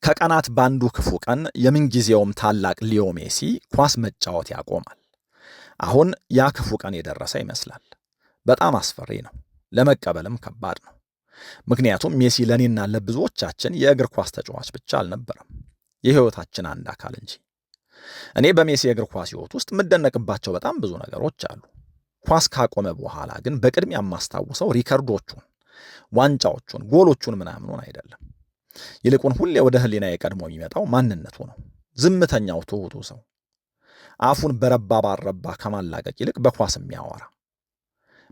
ከቀናት ባንዱ ክፉ ቀን የምንጊዜውም ታላቅ ሊዮ ሜሲ ኳስ መጫወት ያቆማል። አሁን ያ ክፉ ቀን የደረሰ ይመስላል። በጣም አስፈሪ ነው፣ ለመቀበልም ከባድ ነው። ምክንያቱም ሜሲ ለእኔና ለብዙዎቻችን የእግር ኳስ ተጫዋች ብቻ አልነበረም፣ የሕይወታችን አንድ አካል እንጂ። እኔ በሜሲ የእግር ኳስ ሕይወት ውስጥ የምደነቅባቸው በጣም ብዙ ነገሮች አሉ። ኳስ ካቆመ በኋላ ግን በቅድሚያ የማስታውሰው ሪከርዶቹን፣ ዋንጫዎቹን፣ ጎሎቹን ምናምኑን አይደለም። ይልቁን ሁሌ ወደ ህሊና የቀድሞ የሚመጣው ማንነቱ ነው። ዝምተኛው ትሑቱ ሰው፣ አፉን በረባ ባረባ ከማላቀቅ ይልቅ በኳስ የሚያወራ፣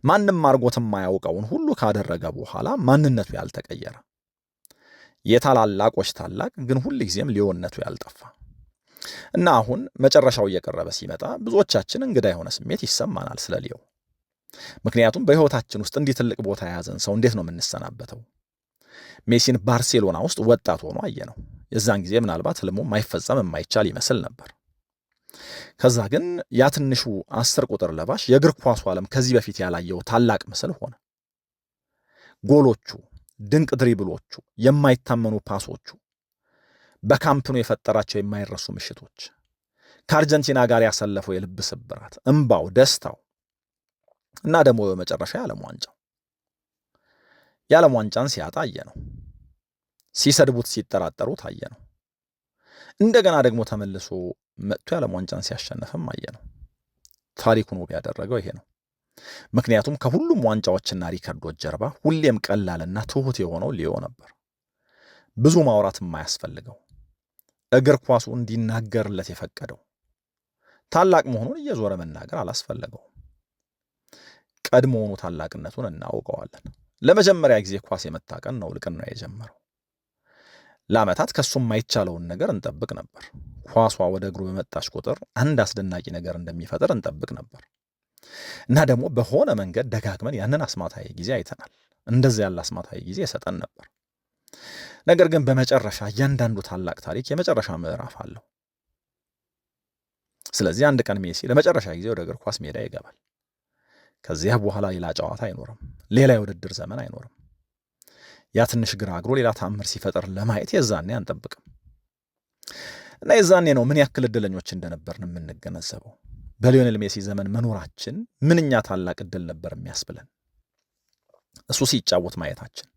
ማንም አርጎት የማያውቀውን ሁሉ ካደረገ በኋላ ማንነቱ ያልተቀየረ፣ የታላላቆች ታላቅ ግን ሁልጊዜም ሊዮነቱ ያልጠፋ እና አሁን መጨረሻው እየቀረበ ሲመጣ ብዙዎቻችን እንግዳ የሆነ ስሜት ይሰማናል ስለ ሊዮ። ምክንያቱም በሕይወታችን ውስጥ እንዲህ ትልቅ ቦታ የያዘን ሰው እንዴት ነው የምንሰናበተው? ሜሲን ባርሴሎና ውስጥ ወጣት ሆኖ አየነው። የዛን ጊዜ ምናልባት ህልሙ ማይፈጸም የማይቻል ይመስል ነበር። ከዛ ግን ያ ትንሹ 10 ቁጥር ለባሽ የእግር ኳሱ ዓለም ከዚህ በፊት ያላየው ታላቅ ምስል ሆነ። ጎሎቹ፣ ድንቅ ድሪብሎቹ፣ የማይታመኑ ፓሶቹ፣ በካምፕኑ የፈጠራቸው የማይረሱ ምሽቶች፣ ከአርጀንቲና ጋር ያሰለፈው የልብ ስብራት፣ እምባው፣ ደስታው እና ደግሞ በመጨረሻ የዓለም ዋንጫው። የዓለም ዋንጫን ሲያጣ አየነው። ሲሰድቡት ሲጠራጠሩት አየነው። እንደገና ደግሞ ተመልሶ መጥቶ የዓለም ዋንጫን ሲያሸንፍም አየነው። ታሪኩን ውብ ያደረገው ይሄ ነው። ምክንያቱም ከሁሉም ዋንጫዎችና ሪከርዶች ጀርባ ሁሌም ቀላልና ትሑት የሆነው ሊዮ ነበር። ብዙ ማውራት የማያስፈልገው፣ እግር ኳሱ እንዲናገርለት የፈቀደው፣ ታላቅ መሆኑን እየዞረ መናገር አላስፈለገውም። ቀድሞውኑ ታላቅነቱን እናውቀዋለን። ለመጀመሪያ ጊዜ ኳስ የመታ ቀን ነው እልቅና የጀመረው። ለዓመታት ከሱ የማይቻለውን ነገር እንጠብቅ ነበር። ኳሷ ወደ እግሩ በመጣች ቁጥር አንድ አስደናቂ ነገር እንደሚፈጥር እንጠብቅ ነበር እና ደግሞ በሆነ መንገድ ደጋግመን ያንን አስማታዊ ጊዜ አይተናል። እንደዚህ ያለ አስማታዊ ጊዜ የሰጠን ነበር። ነገር ግን በመጨረሻ እያንዳንዱ ታላቅ ታሪክ የመጨረሻ ምዕራፍ አለው። ስለዚህ አንድ ቀን ሜሲ ለመጨረሻ ጊዜ ወደ እግር ኳስ ሜዳ ይገባል። ከዚያ በኋላ ሌላ ጨዋታ አይኖርም፣ ሌላ የውድድር ዘመን አይኖርም። ያ ትንሽ ግራ እግሩ ሌላ ታምር ሲፈጠር ለማየት የዛኔ አንጠብቅም እና የዛኔ ነው ምን ያክል እድለኞች እንደነበርን የምንገነዘበው። በሊዮኔል ሜሲ ዘመን መኖራችን ምንኛ ታላቅ እድል ነበር የሚያስብለን። እሱ ሲጫወት ማየታችን፣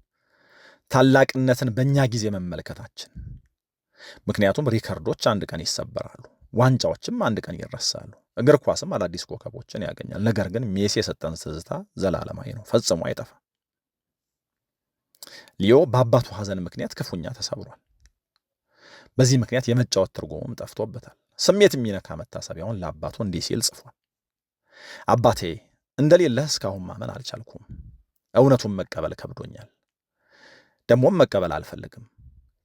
ታላቅነትን በእኛ ጊዜ መመልከታችን። ምክንያቱም ሪከርዶች አንድ ቀን ይሰበራሉ፣ ዋንጫዎችም አንድ ቀን ይረሳሉ፣ እግር ኳስም አዳዲስ ኮከቦችን ያገኛል። ነገር ግን ሜሲ የሰጠን ትዝታ ዘላለማዊ ነው፣ ፈጽሞ አይጠፋም። ሊዮ በአባቱ ሐዘን ምክንያት ክፉኛ ተሰብሯል። በዚህ ምክንያት የመጫወት ትርጉሙም ጠፍቶበታል። ስሜት የሚነካ መታሰቢያውን ለአባቱ እንዲህ ሲል ጽፏል። አባቴ እንደሌለህ እስካሁን ማመን አልቻልኩም። እውነቱን መቀበል ከብዶኛል፣ ደግሞም መቀበል አልፈልግም።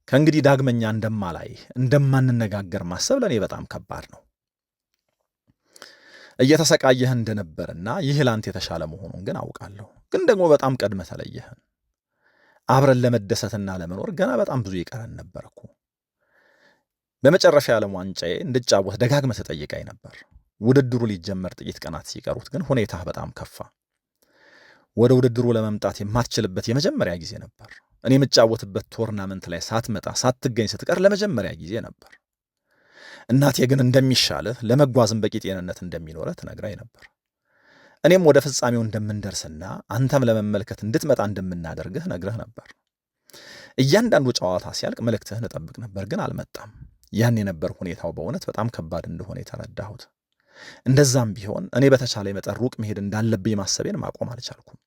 ከእንግዲህ ዳግመኛ እንደማላይህ እንደማንነጋገር ማሰብ ለእኔ በጣም ከባድ ነው። እየተሰቃየህ እንደነበርና ይህ ላንተ የተሻለ መሆኑን ግን አውቃለሁ። ግን ደግሞ በጣም ቀድመህ ተለየህን። አብረን ለመደሰትና ለመኖር ገና በጣም ብዙ ይቀረን ነበር እኮ። በመጨረሻ የዓለም ዋንጫዬ እንድጫወት ደጋግመህ ተጠይቀኝ ነበር። ውድድሩ ሊጀመር ጥቂት ቀናት ሲቀሩት ግን ሁኔታህ በጣም ከፋ። ወደ ውድድሩ ለመምጣት የማትችልበት የመጀመሪያ ጊዜ ነበር። እኔ የምጫወትበት ቶርናመንት ላይ ሳትመጣ ሳትገኝ ስትቀር ለመጀመሪያ ጊዜ ነበር። እናቴ ግን እንደሚሻልህ ለመጓዝም በቂ ጤንነት እንደሚኖርህ ትነግረኝ ነበር። እኔም ወደ ፍጻሜው እንደምንደርስና አንተም ለመመልከት እንድትመጣ እንደምናደርግህ ነግረህ ነበር። እያንዳንዱ ጨዋታ ሲያልቅ መልእክትህን እጠብቅ ነበር፣ ግን አልመጣም። ያን የነበር ሁኔታው በእውነት በጣም ከባድ እንደሆነ የተረዳሁት። እንደዛም ቢሆን እኔ በተቻለ መጠን ሩቅ መሄድ እንዳለብኝ ማሰቤን ማቆም አልቻልኩም።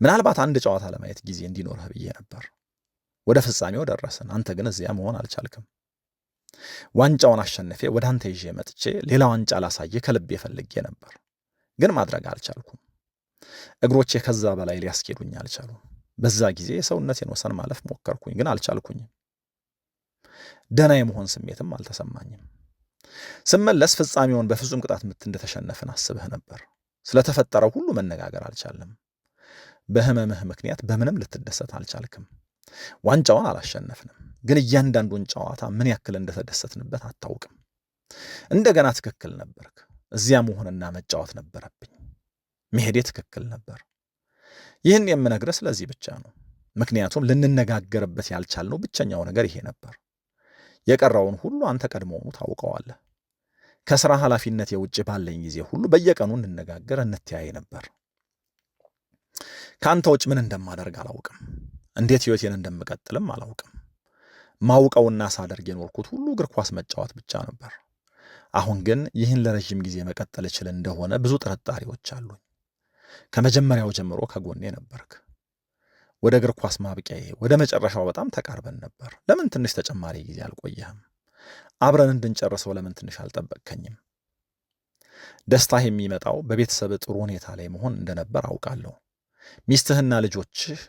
ምናልባት አንድ ጨዋታ ለማየት ጊዜ እንዲኖርህ ብዬ ነበር። ወደ ፍጻሜው ደረስን፣ አንተ ግን እዚያ መሆን አልቻልክም። ዋንጫውን አሸንፌ ወደ አንተ ይዤ መጥቼ ሌላ ዋንጫ ላሳየ ከልቤ ፈልጌ ነበር፣ ግን ማድረግ አልቻልኩም። እግሮቼ ከዛ በላይ ሊያስኬዱኝ አልቻሉም። በዛ ጊዜ የሰውነቴን ወሰን ማለፍ ሞከርኩኝ፣ ግን አልቻልኩኝም። ደህና የመሆን ስሜትም አልተሰማኝም። ስመለስ ፍጻሜውን በፍጹም ቅጣት ምት እንደተሸነፍን አስብህ ነበር። ስለተፈጠረው ሁሉ መነጋገር አልቻለም። በህመምህ ምክንያት በምንም ልትደሰት አልቻልክም። ዋንጫውን አላሸነፍንም፣ ግን እያንዳንዱን ጨዋታ ምን ያክል እንደተደሰትንበት አታውቅም። እንደገና ትክክል ነበርክ። እዚያ መሆንና መጫወት ነበረብኝ። መሄዴ ትክክል ነበር። ይህን የምነግርህ ስለዚህ ብቻ ነው። ምክንያቱም ልንነጋገርበት ያልቻልነው ብቸኛው ነገር ይሄ ነበር። የቀረውን ሁሉ አንተ ቀድሞውኑ ታውቀዋለህ። ከሥራ ኃላፊነት የውጭ ባለኝ ጊዜ ሁሉ በየቀኑ እንነጋገር፣ እንተያይ ነበር። ከአንተ ውጭ ምን እንደማደርግ አላውቅም። እንዴት ሕይወቴን እንደምቀጥልም አላውቅም። ማውቀውና ሳደርግ የኖርኩት ሁሉ እግር ኳስ መጫወት ብቻ ነበር። አሁን ግን ይህን ለረዥም ጊዜ መቀጠል እችል እንደሆነ ብዙ ጥርጣሬዎች አሉኝ። ከመጀመሪያው ጀምሮ ከጎኔ ነበርክ። ወደ እግር ኳስ ማብቂያዬ ወደ መጨረሻው በጣም ተቃርበን ነበር። ለምን ትንሽ ተጨማሪ ጊዜ አልቆየህም? አብረን እንድንጨርሰው ለምን ትንሽ አልጠበቅከኝም? ደስታህ የሚመጣው በቤተሰብ ጥሩ ሁኔታ ላይ መሆን እንደነበር አውቃለሁ። ሚስትህና ልጆችህ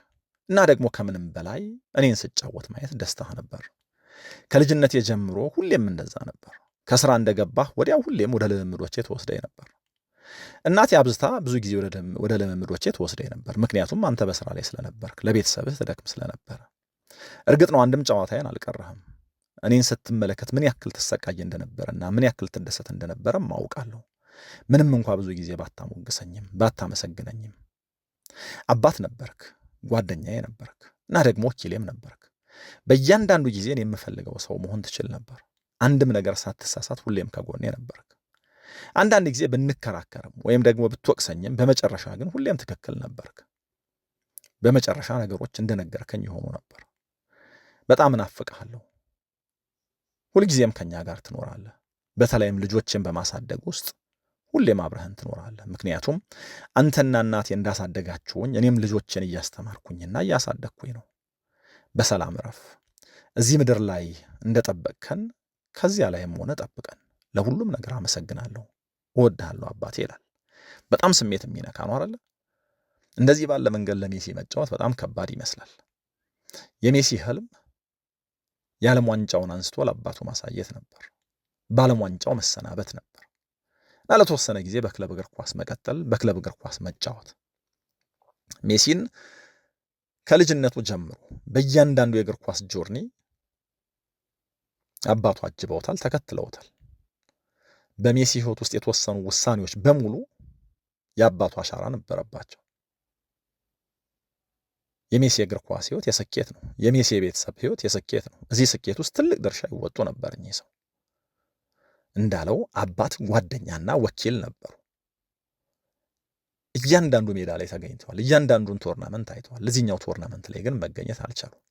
እና ደግሞ ከምንም በላይ እኔን ስጫወት ማየት ደስታህ ነበር። ከልጅነቴ ጀምሮ ሁሌም እንደዛ ነበር። ከስራ እንደገባህ ወዲያው ሁሌም ወደ ልምምዶቼ ተወስደኝ ነበር። እናቴ አብዝታ ብዙ ጊዜ ወደ ልምምዶቼ ተወስደኝ ነበር። ምክንያቱም አንተ በስራ ላይ ስለነበርክ፣ ለቤተሰብህ ትደክም ስለነበረ። እርግጥ ነው አንድም ጨዋታዬን አልቀረህም። እኔን ስትመለከት ምን ያክል ትሰቃይ እንደነበረና ምን ያክል ትደሰት እንደነበረም አውቃለሁ። ምንም እንኳ ብዙ ጊዜ ባታሞግሰኝም ባታመሰግነኝም። አባት ነበርክ፣ ጓደኛዬ ነበርክ እና ደግሞ ወኪሌም ነበርክ። በእያንዳንዱ ጊዜ እኔ የምፈልገው ሰው መሆን ትችል ነበር። አንድም ነገር ሳትሳሳት ሁሌም ከጎኔ ነበርክ። አንዳንድ ጊዜ ብንከራከርም ወይም ደግሞ ብትወቅሰኝም በመጨረሻ ግን ሁሌም ትክክል ነበርክ። በመጨረሻ ነገሮች እንደነገርከኝ የሆኑ ነበር። በጣም እናፍቅሃለሁ። ሁልጊዜም ከኛ ጋር ትኖራለህ። በተለይም ልጆችን በማሳደግ ውስጥ ሁሌም አብረህን ትኖራለህ። ምክንያቱም አንተና እናቴ እንዳሳደጋችሁኝ እኔም ልጆችን እያስተማርኩኝና እያሳደግኩኝ ነው። በሰላም እረፍ። እዚህ ምድር ላይ እንደጠበቅከን ከዚያ ላይም ሆነ ጠብቀን። ለሁሉም ነገር አመሰግናለሁ። እወድሃለሁ አባቴ ይላል። በጣም ስሜት የሚነካ ነው አይደለ? እንደዚህ ባለ መንገድ ለሜሲ መጫወት በጣም ከባድ ይመስላል። የሜሲ ህልም የዓለም ዋንጫውን አንስቶ ለአባቱ ማሳየት ነበር። በዓለም ዋንጫው መሰናበት ነበር እና ለተወሰነ ጊዜ በክለብ እግር ኳስ መቀጠል፣ በክለብ እግር ኳስ መጫወት። ሜሲን ከልጅነቱ ጀምሮ በእያንዳንዱ የእግር ኳስ ጆርኒ አባቱ አጅበውታል፣ ተከትለውታል። በሜሲ ህይወት ውስጥ የተወሰኑ ውሳኔዎች በሙሉ የአባቱ አሻራ ነበረባቸው። የሜሲ የእግር ኳስ ህይወት የስኬት ነው። የሜሲ የቤተሰብ ህይወት የስኬት ነው። እዚህ ስኬት ውስጥ ትልቅ ድርሻ ይወጡ ነበር። እኚህ ሰው እንዳለው አባት፣ ጓደኛና ወኪል ነበሩ። እያንዳንዱ ሜዳ ላይ ተገኝተዋል። እያንዳንዱን ቶርናመንት አይተዋል። ለዚህኛው ቶርናመንት ላይ ግን መገኘት አልቻሉም።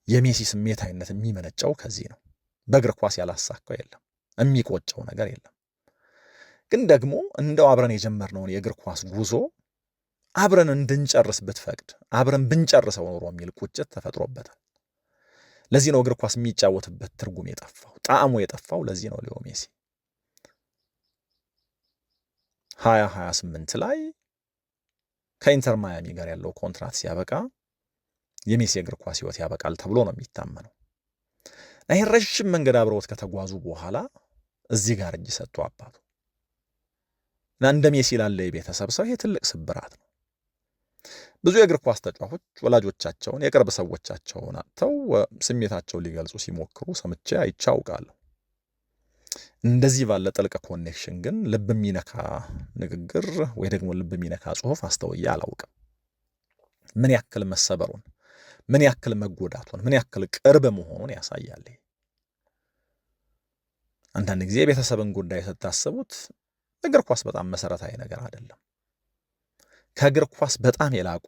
የሜሲ ስሜታዊነት የሚመነጨው ከዚህ ነው። በእግር ኳስ ያላሳካው የለም፣ የሚቆጨው ነገር የለም። ግን ደግሞ እንደው አብረን የጀመርነውን የእግር ኳስ ጉዞ አብረን እንድንጨርስ ብትፈቅድ አብረን ብንጨርሰው ኖሮ የሚል ቁጭት ተፈጥሮበታል። ለዚህ ነው እግር ኳስ የሚጫወትበት ትርጉም የጠፋው፣ ጣዕሙ የጠፋው። ለዚህ ነው ሊዮ ሜሲ 2028 ላይ ከኢንተር ማያሚ ጋር ያለው ኮንትራት ሲያበቃ የሜሲ እግር ኳስ ህይወት ያበቃል ተብሎ ነው የሚታመነው። ይህን ረዥም መንገድ አብረውት ከተጓዙ በኋላ እዚህ ጋር እጅ ሰጥቶ አባቱ እና እንደ ሜሲ ላለ የቤተሰብ ሰው ይሄ ትልቅ ስብራት ነው። ብዙ የእግር ኳስ ተጫዋቾች ወላጆቻቸውን፣ የቅርብ ሰዎቻቸውን አጥተው ስሜታቸውን ሊገልጹ ሲሞክሩ ሰምቼ አይቼ አውቃለሁ። እንደዚህ ባለ ጥልቅ ኮኔክሽን ግን ልብ የሚነካ ንግግር ወይ ደግሞ ልብ የሚነካ ጽሑፍ አስተውዬ አላውቅም። ምን ያክል መሰበሩን፣ ምን ያክል መጎዳቱን፣ ምን ያክል ቅርብ መሆኑን ያሳያል። አንዳንድ ጊዜ የቤተሰብን ጉዳይ ስታስቡት እግር ኳስ በጣም መሰረታዊ ነገር አይደለም። ከእግር ኳስ በጣም የላቁ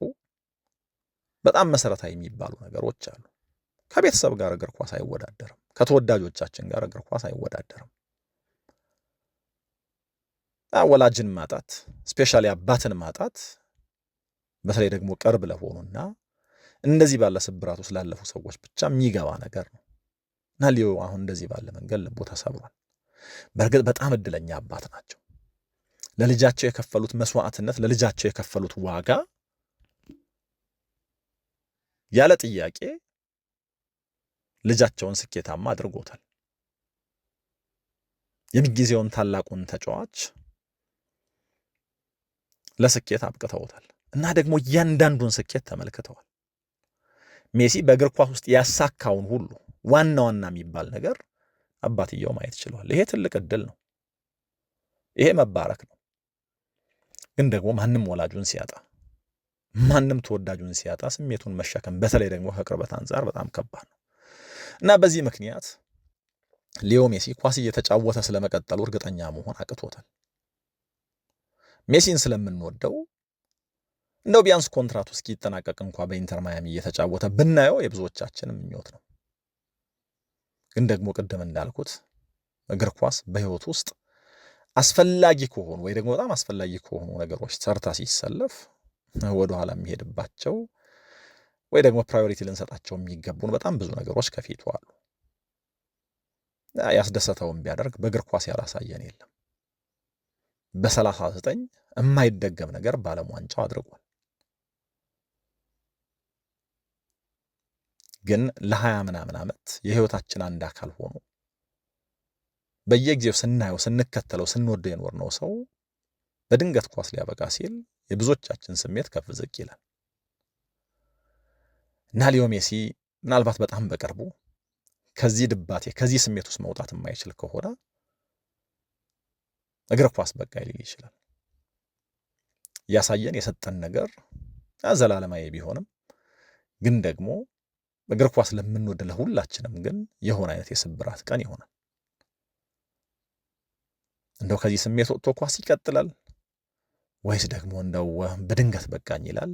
በጣም መሰረታዊ የሚባሉ ነገሮች አሉ። ከቤተሰብ ጋር እግር ኳስ አይወዳደርም። ከተወዳጆቻችን ጋር እግር ኳስ አይወዳደርም። ወላጅን ማጣት፣ ስፔሻሊ አባትን ማጣት በተለይ ደግሞ ቅርብ ለሆኑና እንደዚህ ባለ ስብራት ውስጥ ላለፉ ሰዎች ብቻ የሚገባ ነገር ነው እና ሊዮ አሁን እንደዚህ ባለ መንገድ ልቡ ተሰብሯል። በእርግጥ በጣም እድለኛ አባት ናቸው። ለልጃቸው የከፈሉት መስዋዕትነት፣ ለልጃቸው የከፈሉት ዋጋ ያለ ጥያቄ ልጃቸውን ስኬታማ አድርጎታል። የምንጊዜውን ታላቁን ተጫዋች ለስኬት አብቅተውታል እና ደግሞ እያንዳንዱን ስኬት ተመልክተዋል። ሜሲ በእግር ኳስ ውስጥ ያሳካውን ሁሉ ዋና ዋና የሚባል ነገር አባትየው ማየት ችሏል። ይሄ ትልቅ እድል ነው። ይሄ መባረክ ነው። ግን ደግሞ ማንም ወላጁን ሲያጣ፣ ማንም ተወዳጁን ሲያጣ ስሜቱን መሸከም በተለይ ደግሞ ከቅርበት አንጻር በጣም ከባድ ነው። እና በዚህ ምክንያት ሊዮ ሜሲ ኳስ እየተጫወተ ስለመቀጠሉ እርግጠኛ መሆን አቅቶታል። ሜሲን ስለምንወደው እንደው ቢያንስ ኮንትራቱ እስኪጠናቀቅ እንኳ በኢንተር ማያሚ እየተጫወተ ብናየው የብዙዎቻችን ምኞት ነው። ግን ደግሞ ቅድም እንዳልኩት እግር ኳስ በህይወት ውስጥ አስፈላጊ ከሆኑ ወይ ደግሞ በጣም አስፈላጊ ከሆኑ ነገሮች ተርታ ሲሰለፍ ወደኋላ የሚሄድባቸው ወይ ደግሞ ፕራዮሪቲ ልንሰጣቸው የሚገቡን በጣም ብዙ ነገሮች ከፊቱ አሉ። ያስደሰተውን ቢያደርግ በእግር ኳስ ያላሳየን የለም። በ39 የማይደገም ነገር በዓለም ዋንጫው አድርጓል። ግን ለ20 ምናምን ዓመት የህይወታችን አንድ አካል ሆኖ በየጊዜው ስናየው ስንከተለው ስንወደው የኖርነው ሰው በድንገት ኳስ ሊያበቃ ሲል የብዙዎቻችን ስሜት ከፍ ዝቅ ይላል እና ሊዮ ሜሲ ምናልባት በጣም በቅርቡ ከዚህ ድባቴ ከዚህ ስሜት ውስጥ መውጣት የማይችል ከሆነ እግር ኳስ በቃ ሊል ይችላል። ያሳየን የሰጠን ነገር ዘላለማዊ ቢሆንም ግን ደግሞ እግር ኳስ ለምንወድ ለሁላችንም ግን የሆነ አይነት የስብራት ቀን ይሆናል። እንደው ከዚህ ስሜት ወጥቶ ኳስ ይቀጥላል ወይስ ደግሞ እንደው በድንገት በቃኝ ይላል?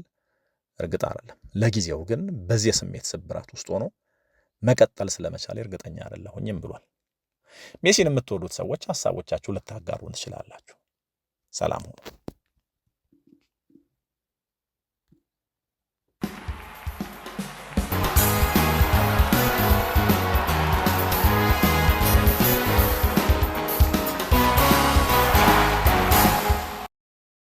እርግጥ አይደለም። ለጊዜው ግን በዚህ ስሜት ስብራት ውስጥ ሆኖ መቀጠል ስለመቻል እርግጠኛ አይደለሁኝም ብሏል። ሜሲን የምትወዱት ሰዎች ሐሳቦቻችሁ ልታጋሩን ትችላላችሁ። ሰላም ሁኑ።